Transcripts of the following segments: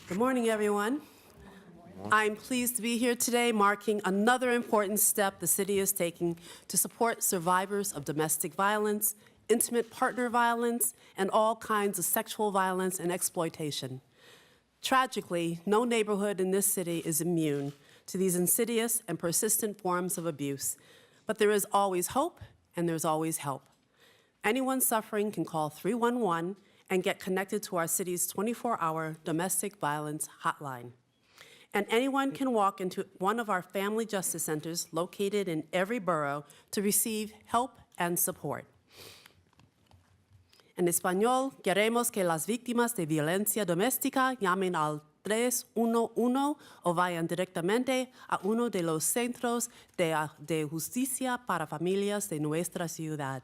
Good morning, everyone. I'm pleased to be here today, marking another important step the city is taking to support survivors of domestic violence, intimate partner violence, and all kinds of sexual violence and exploitation. Tragically, no neighborhood in this city is immune to these insidious and persistent forms of abuse, but there is always hope and there's always help. Anyone suffering can call 311 and get connected to our city's 24-hour domestic violence hotline. And anyone can walk into one of our family justice centers located in every borough to receive help and support. En español, queremos que las víctimas de violencia doméstica llamen al 311 o vayan directamente a uno de los centros de justicia para familias de nuestra ciudad.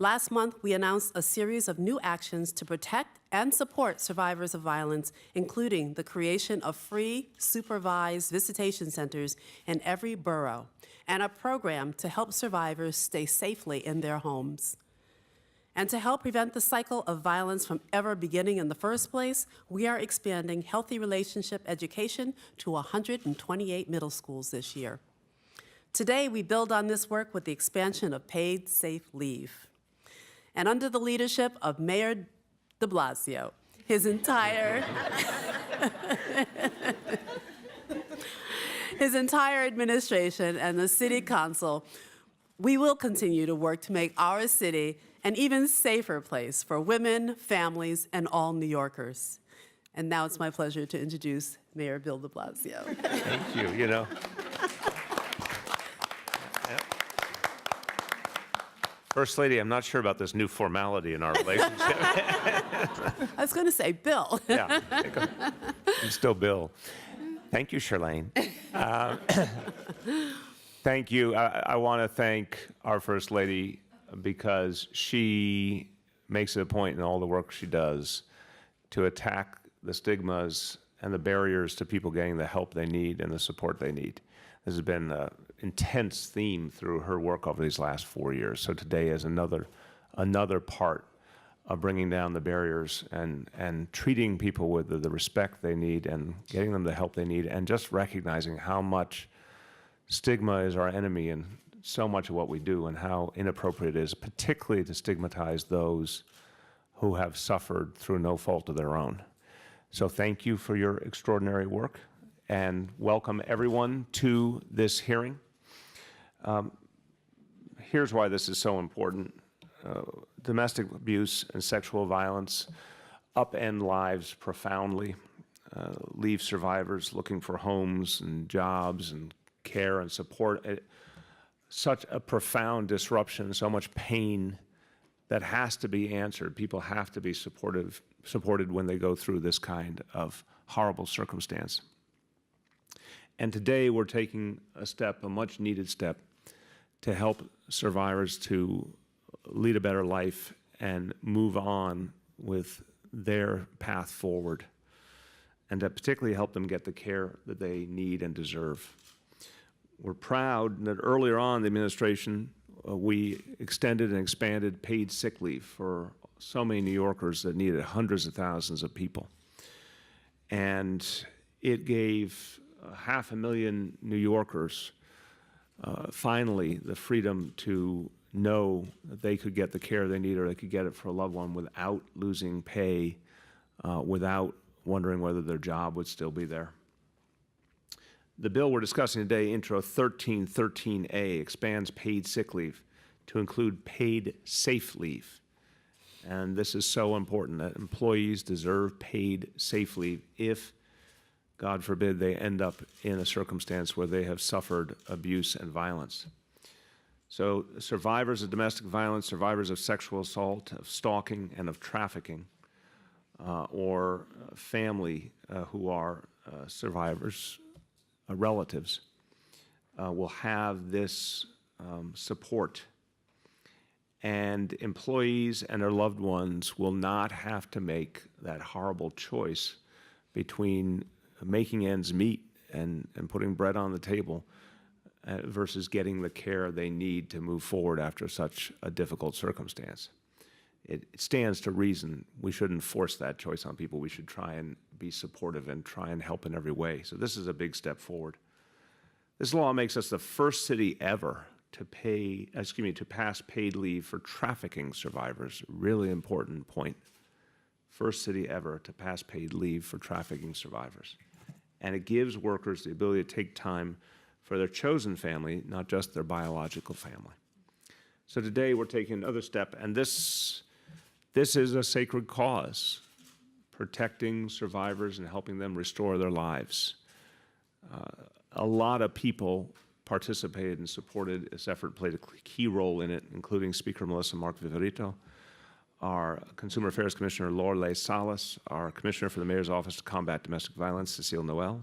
Last month, we announced a series of new actions to protect and support survivors of violence, including the creation of free, supervised visitation centers in every borough, and a program to help survivors stay safely in their homes. And to help prevent the cycle of violence from ever beginning in the first place, we are expanding healthy relationship education to 128 middle schools this year. Today, we build on this work with the expansion of paid safe leave. And under the leadership of Mayor de Blasio, his entire administration and the city council, we will continue to work to make our city an even safer place for women, families, and all New Yorkers. And now it's my pleasure to introduce Mayor Bill de Blasio. Thank you, Yep. First Lady, I'm not sure about this new formality in our relationship. I was going to say Bill. Yeah, I'm still Bill. Thank you, Charlene. Thank you. I want to thank our First Lady because she makes it a point in all the work she does to attack the stigmas and the barriers to people getting the help they need and the support they need. This has been an intense theme through her work over these last 4 years. So today is another part of bringing down the barriers and treating people with the respect they need and getting them the help they need, and just recognizing how much stigma is our enemy in so much of what we do and how inappropriate it is, particularly to stigmatize those who have suffered through no fault of their own. So thank you for your extraordinary work, and welcome everyone to this hearing. Here's why this is so important. Domestic abuse and sexual violence upend lives profoundly, leave survivors looking for homes and jobs and care and support. Such a profound disruption, so much pain that has to be answered. People have to be supported when they go through this kind of horrible circumstance. And today we're taking a much needed step, to help survivors to lead a better life and move on with their path forward, and to particularly help them get the care that they need and deserve. We're proud that earlier on in the administration, we extended and expanded paid sick leave for so many New Yorkers that needed hundreds of thousands of people. And it gave 500,000 New Yorkers finally the freedom to know that they could get the care they need, or they could get it for a loved one without losing pay, without wondering whether their job would still be there. The bill we're discussing today, Intro 1313A, expands paid sick leave to include paid safe leave. And this is so important, that employees deserve paid safe leave if, God forbid, they end up in a circumstance where they have suffered abuse and violence. So survivors of domestic violence, survivors of sexual assault, of stalking, and of trafficking, or family who are survivors, relatives, will have this support. And employees and their loved ones will not have to make that horrible choice between making ends meet and putting bread on the table versus getting the care they need to move forward after such a difficult circumstance. it stands to reason we shouldn't force that choice on people. We should try and be supportive and try and help in every way. So this is a big step forward. This law makes us the first city ever to pass paid leave for trafficking survivors. Really important point. First city ever to pass paid leave for trafficking survivors. And it gives workers the ability to take time for their chosen family, not just their biological family. So today we're taking another step, and this is a sacred cause, protecting survivors and helping them restore their lives. A lot of people participated and supported this effort, played a key role in it, including Speaker Melissa Mark Viverito, our Consumer Affairs Commissioner Lorelei Salas, our Commissioner for the Mayor's Office to Combat Domestic Violence, Cecile Noel,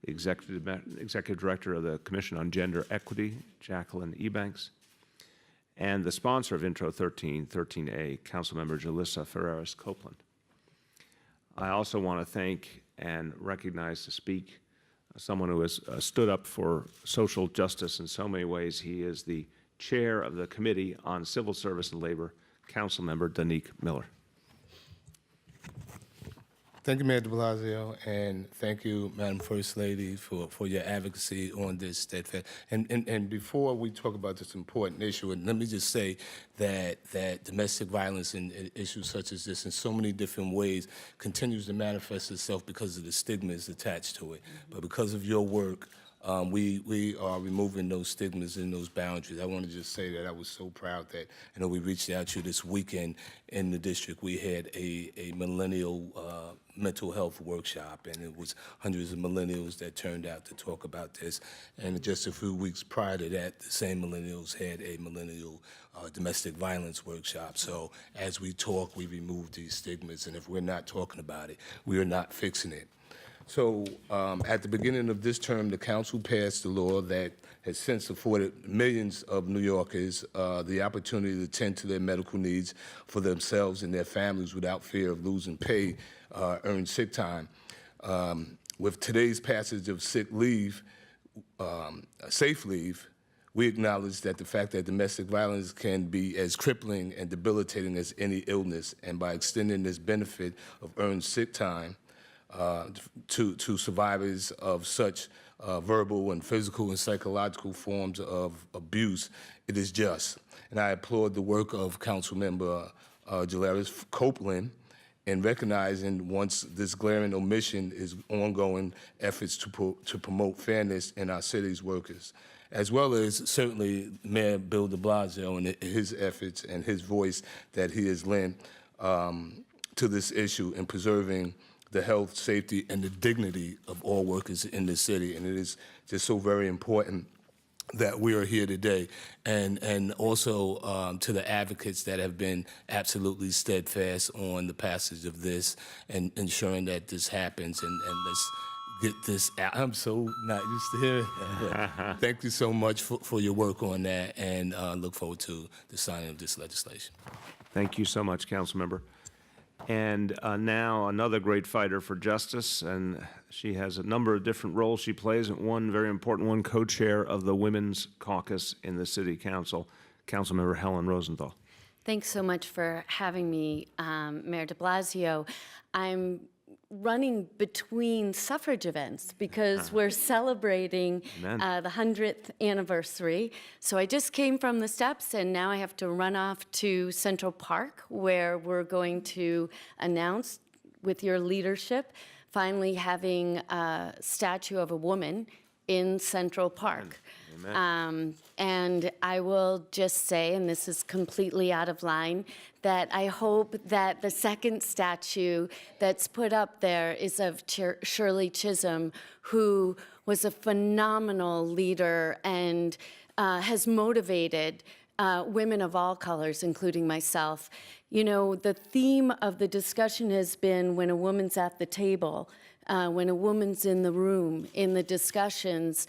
the Executive Director of the Commission on Gender Equity, Jacqueline Ebanks, and the sponsor of Intro 13a, Councilmember Jalissa Ferreras Copeland. I also want to thank and recognize to speak someone who has stood up for social justice in so many ways. He is the chair of the Committee on Civil Service and Labor, Councilmember Danique Miller. Thank you, Mayor de Blasio, and thank you, Madam First Lady, for your advocacy on this steadfast. And before we talk about this important issue, and let me just say that domestic violence and issues such as this in so many different ways continues to manifest itself because of the stigmas attached to it. But because of your work, we are removing those stigmas and those boundaries. I want to just say that I was so proud that, we reached out to you this weekend in the district. We had a millennial mental health workshop, and it was hundreds of millennials that turned out to talk about this. And just a few weeks prior to that, the same millennials had a millennial domestic violence workshop. So as we talk, we remove these stigmas, and if we're not talking about it, we are not fixing it. So at the beginning of this term, the council passed a law that has since afforded millions of New Yorkers the opportunity to tend to their medical needs for themselves and their families without fear of losing pay, earned sick time. With today's passage of sick leave, safe leave, we acknowledge that the fact that domestic violence can be as crippling and debilitating as any illness, and by extending this benefit of earned sick time to survivors of such verbal and physical and psychological forms of abuse, it is just. And I applaud the work of Councilmember Jalissa Copeland in recognizing, once this glaring omission, is ongoing efforts to promote fairness in our city's workers, as well as certainly Mayor Bill de Blasio and his efforts and his voice that he has lent to this issue in preserving the health, safety, and the dignity of all workers in the city. And it is just so very important that we are here today. And also to the advocates that have been absolutely steadfast on the passage of this and ensuring that this happens. And let's get this out. I'm so not used to hearing that. Thank you so much for your work on that, and look forward to the signing of this legislation. Thank you so much, Councilmember. And now another great fighter for justice, and she has a number of different roles she plays, and one very important one, co-chair of the Women's Caucus in the City Council, Councilmember Helen Rosenthal. Thanks so much for having me, Mayor de Blasio. I'm running between suffrage events because we're celebrating the 100th anniversary. So I just came from the steps, and now I have to run off to Central Park, where we're going to announce, with your leadership, finally having a statue of a woman in Central Park. And I will just say, and this is completely out of line, that I hope that the second statue that's put up there is of Shirley Chisholm, who was a phenomenal leader and has motivated women of all colors, including myself. You know, the theme of the discussion has been when a woman's at the table, when a woman's in the room, in the discussions,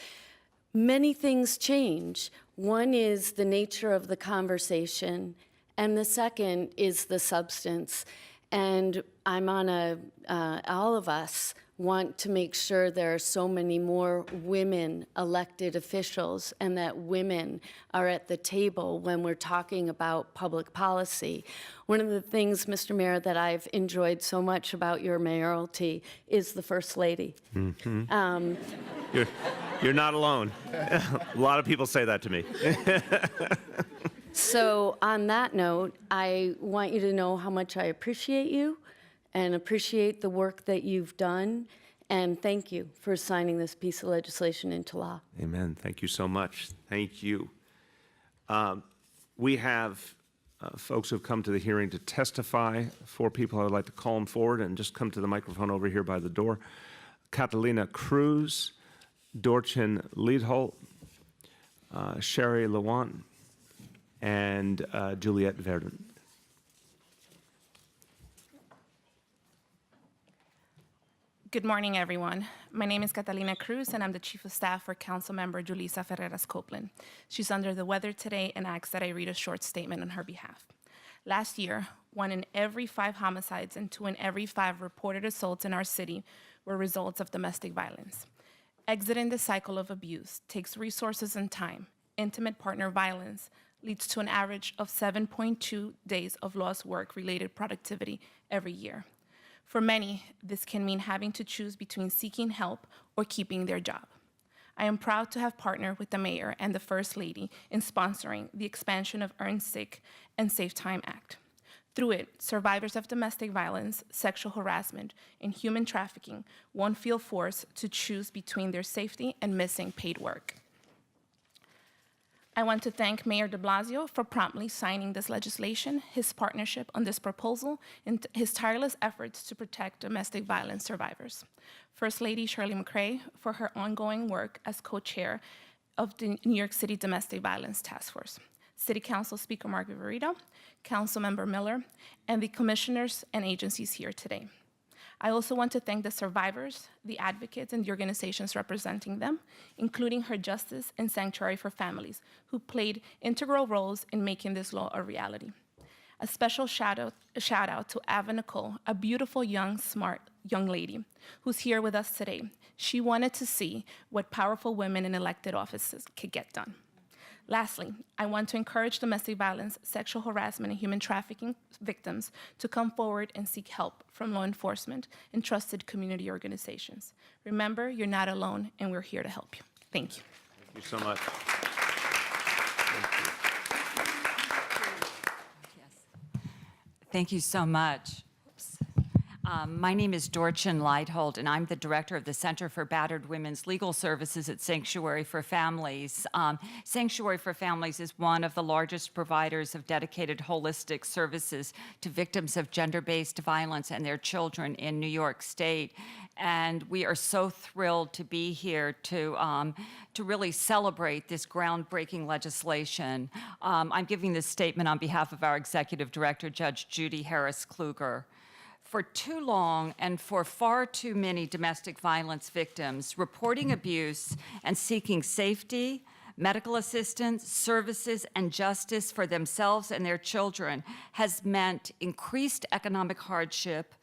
many things change. One is the nature of the conversation, and the second is the substance. And I'm on all of us want to make sure there are so many more women elected officials and that women are at the table when we're talking about public policy. One of the things, Mr. Mayor, that I've enjoyed so much about your mayoralty is the First Lady. You're not alone. A lot of people say that to me. So on that note, I want you to know how much I appreciate you and appreciate the work that you've done. And thank you for signing this piece of legislation into law. Amen. Thank you so much. Thank you. We have folks who have come to the hearing to testify. 4 people. I would like to call them forward and just come to the microphone over here by the door. Catalina Cruz, Dorchen Liedholt, Sherry Lewant, and Juliette Verdun. Good morning, everyone. My name is Catalina Cruz, and I'm the Chief of Staff for Councilmember Julissa Ferreras Copeland. She's under the weather today and asks that I read a short statement on her behalf. Last year, 1 in every 5 homicides and 2 in every 5 reported assaults in our city were results of domestic violence. Exiting the cycle of abuse takes resources and time. Intimate partner violence leads to an average of 7.2 days of lost work-related productivity every year. For many, this can mean having to choose between seeking help or keeping their job. I am proud to have partnered with the mayor and the First Lady in sponsoring the expansion of Earned Sick and Safe Time Act. Through it, survivors of domestic violence, sexual harassment, and human trafficking won't feel forced to choose between their safety and missing paid work. I want to thank Mayor de Blasio for promptly signing this legislation, his partnership on this proposal, and his tireless efforts to protect domestic violence survivors. First Lady Shirley McCray for her ongoing work as co-chair of the New York City Domestic Violence Task Force. City Council Speaker Mark Viverito, Councilmember Miller, and the commissioners and agencies here today. I also want to thank the survivors, the advocates, and the organizations representing them, including Her Justice and Sanctuary for Families, who played integral roles in making this law a reality. A special shout out to Ava Nicole, a beautiful, young, smart young lady who's here with us today. She wanted to see what powerful women in elected offices could get done. Lastly, I want to encourage domestic violence, sexual harassment, and human trafficking victims to come forward and seek help from law enforcement and trusted community organizations. Remember, you're not alone, and we're here to help you. Thank you. Thank you so much. Thank you so much. My name is Dorchen Liedholt, and I'm the director of the Center for Battered Women's Legal Services at Sanctuary for Families. Sanctuary for Families is one of the largest providers of dedicated holistic services to victims of gender-based violence and their children in New York State. And we are so thrilled to be here to really celebrate this groundbreaking legislation. I'm giving this statement on behalf of our executive director, Judge Judy Harris Kluger. For too long and for far too many domestic violence victims, reporting abuse and seeking safety, medical assistance, services, and justice for themselves and their children has meant increased economic hardship,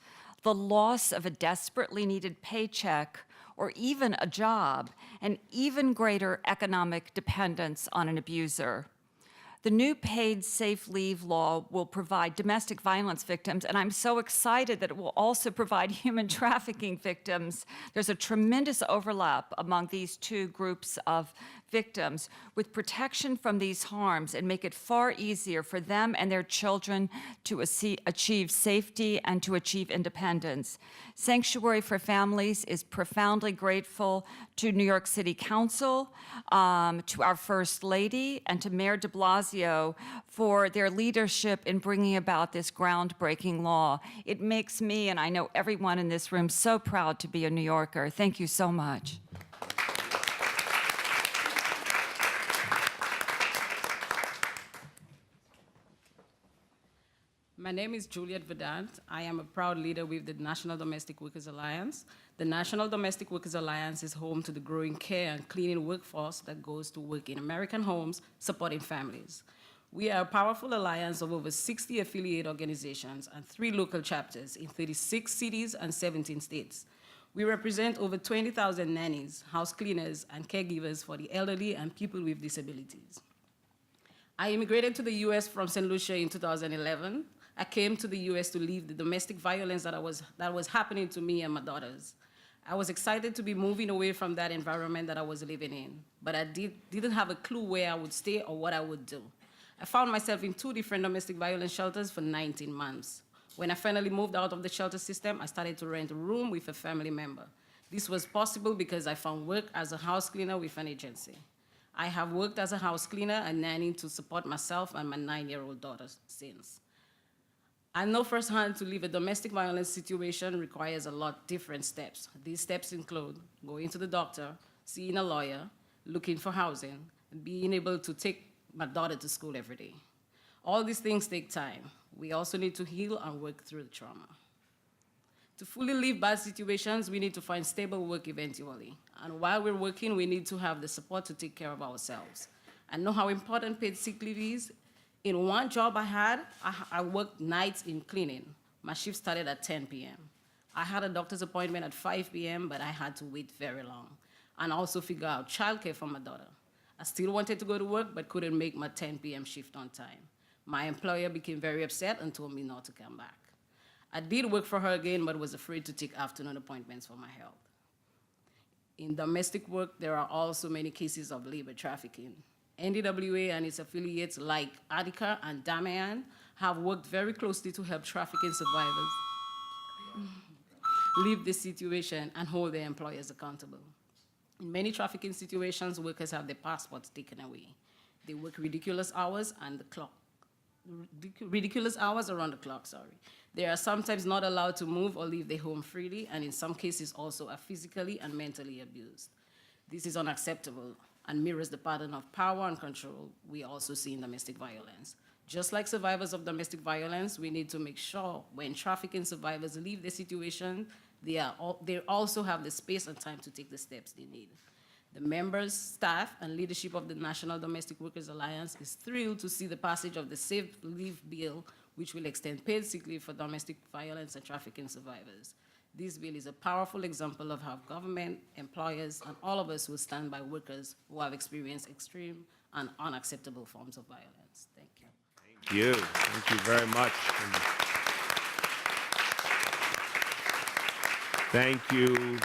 the loss of a desperately needed paycheck, or even a job, and even greater economic dependence on an abuser. The new paid safe leave law will provide domestic violence victims, and I'm so excited that it will also provide human trafficking victims. There's a tremendous overlap among these two groups of victims with protection from these harms and make it far easier for them and their children to achieve safety and to achieve independence. Sanctuary for Families is profoundly grateful to New York City Council, to our First Lady, and to Mayor de Blasio for their leadership in bringing about this groundbreaking law. It makes me, and I know everyone in this room, so proud to be a New Yorker. Thank you so much. My name is Juliette Verdun. I am a proud leader with the National Domestic Workers Alliance. The National Domestic Workers Alliance is home to the growing care and cleaning workforce that goes to work in American homes, supporting families. We are a powerful alliance of over 60 affiliate organizations and 3 local chapters in 36 cities and 17 states. We represent over 20,000 nannies, house cleaners, and caregivers for the elderly and people with disabilities. I immigrated to the US from St. Lucia in 2011. I came to the US to leave the domestic violence that was happening to me and my daughters. I was excited to be moving away from that environment that I was living in, but I didn't have a clue where I would stay or what I would do. I found myself in 2 different domestic violence shelters for 19 months. When I finally moved out of the shelter system, I started to rent a room with a family member. This was possible because I found work as a house cleaner with an agency. I have worked as a house cleaner and nanny to support myself and my 9-year-old daughter since. I know firsthand to leave a domestic violence situation requires a lot of different steps. These steps include going to the doctor, seeing a lawyer, looking for housing, and being able to take my daughter to school every day. All these things take time. We also need to heal and work through the trauma. To fully leave bad situations, we need to find stable work eventually. And while we're working, we need to have the support to take care of ourselves. I know how important paid sick leave is. In one job I had, I worked nights in cleaning. My shift started at 10 p.m. I had a doctor's appointment at 5 p.m., but I had to wait very long, and also figure out childcare for my daughter. I still wanted to go to work, but couldn't make my 10 p.m. shift on time. My employer became very upset and told me not to come back. I did work for her again, but was afraid to take afternoon appointments for my health. In domestic work, there are also many cases of labor trafficking. NDWA and its affiliates like Attica and Damian have worked very closely to help trafficking survivors leave this situation and hold their employers accountable. In many trafficking situations, workers have their passports taken away. They work ridiculous hours around the clock. They are sometimes not allowed to move or leave their home freely, and in some cases also are physically and mentally abused. This is unacceptable and mirrors the pattern of power and control we also see in domestic violence. Just like survivors of domestic violence, we need to make sure when trafficking survivors leave the situation, they also have the space and time to take the steps they need. The members, staff, and leadership of the National Domestic Workers Alliance is thrilled to see the passage of the Safe Leave Bill, which will extend paid sick leave for domestic violence and trafficking survivors. This bill is a powerful example of how government, employers, and all of us will stand by workers who have experienced extreme and unacceptable forms of violence. Thank you. Thank you. Thank you very much. Thank you.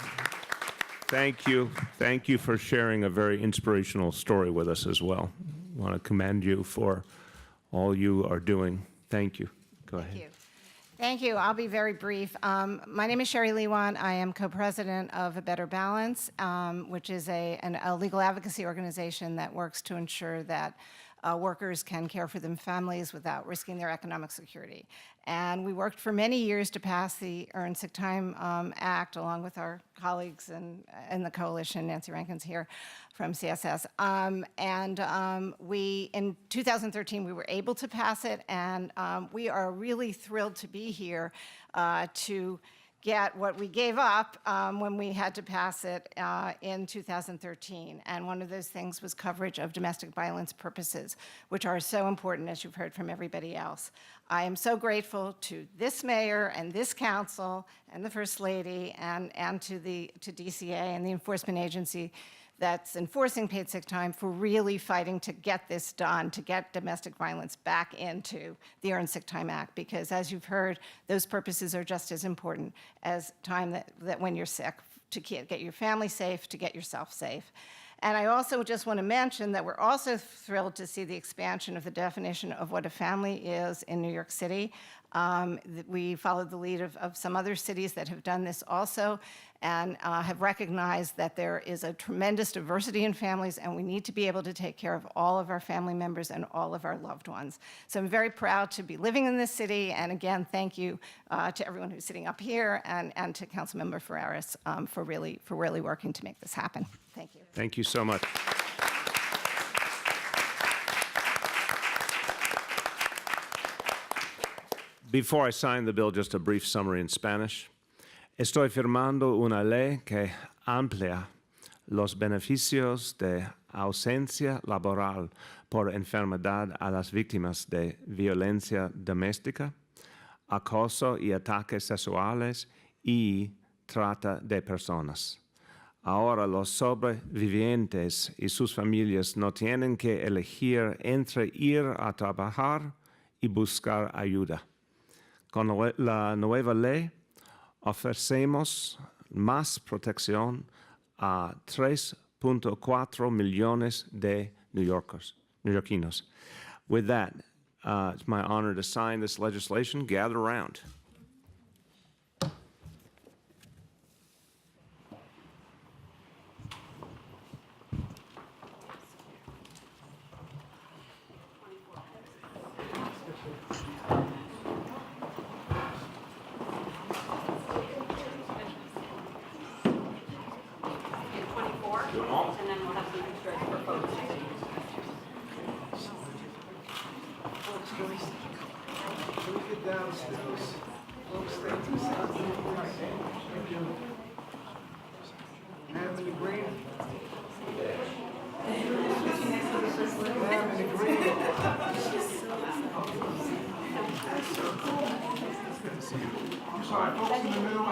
Thank you. Thank you for sharing a very inspirational story with us as well. I want to commend you for all you are doing. Thank you. Go ahead. Thank you. Thank you. I'll be very brief. My name is Sherry Lewan. I am co-president of A Better Balance, which is a legal advocacy organization that works to ensure that workers can care for their families without risking their economic security. And we worked for many years to pass the Earned Sick Time Act, along with our colleagues in the coalition. Nancy Rankin's here from CSS. In 2013, we were able to pass it, and we are really thrilled to be here to get what we gave up when we had to pass it in 2013. And one of those things was coverage of domestic violence purposes, which are so important, as you've heard from everybody else. I am so grateful to this mayor and this council and the First Lady and to DCA and the enforcement agency that's enforcing paid sick time for really fighting to get this done, to get domestic violence back into the Earned Sick Time Act, because as you've heard, those purposes are just as important as time that when you're sick, to get your family safe, to get yourself safe. And I also just want to mention that we're also thrilled to see the expansion of the definition of what a family is in New York City. We followed the lead of some other cities that have done this also, and have recognized that there is a tremendous diversity in families, and we need to be able to take care of all of our family members and all of our loved ones. So I'm very proud to be living in this city, and again, thank you to everyone who's sitting up here and to Councilmember Ferreras for really working to make this happen. Thank you. Thank you so much. Before I sign the bill, just a brief summary in Spanish. Estoy firmando una ley que amplía los beneficios de ausencia laboral por enfermedad a las víctimas de violencia doméstica, acoso y ataques sexuales y trata de personas. Ahora los sobrevivientes y sus familias no tienen que elegir entre ir a trabajar y buscar ayuda. Con la nueva ley ofrecemos más protección a 3.4 millones de Neoyorquinos. With that, it's my honor to sign this legislation. Gather around.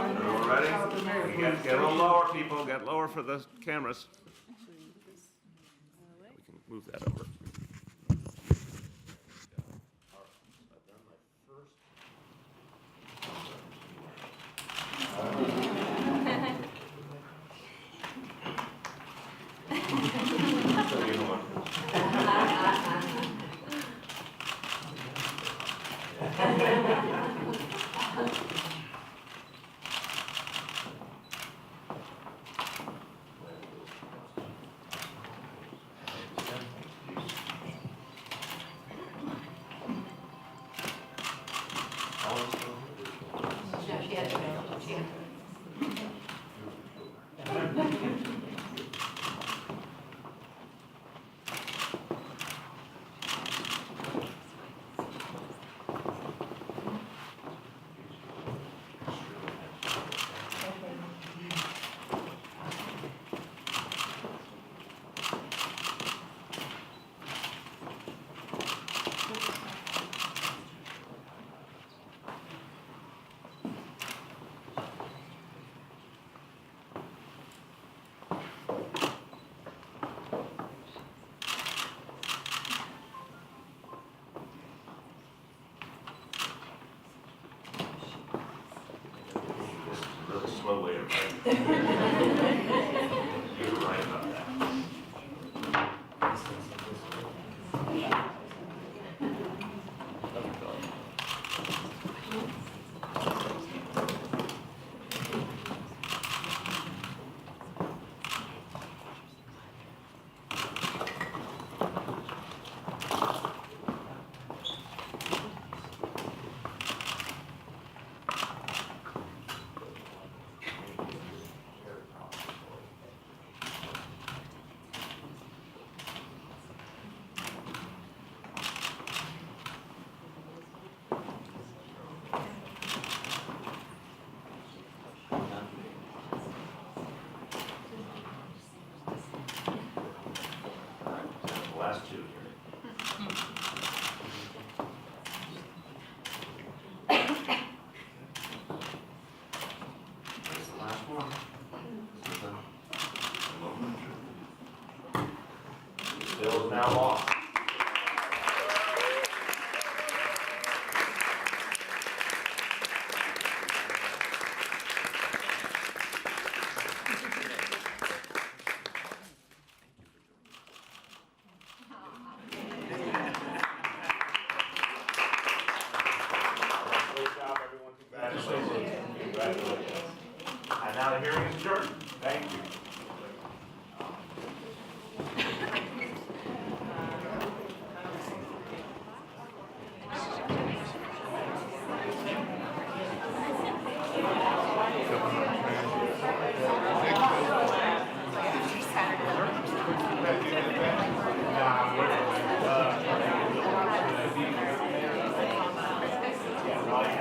Everyone ready? Get a little lower, people. Get lower for the cameras. We can move that over. Slowly, everybody. You're right about that. The last two here. That's the last one. This bill is now law. Great job, everyone. Congratulations. Congratulations. And now the hearing is adjourned. Thank you.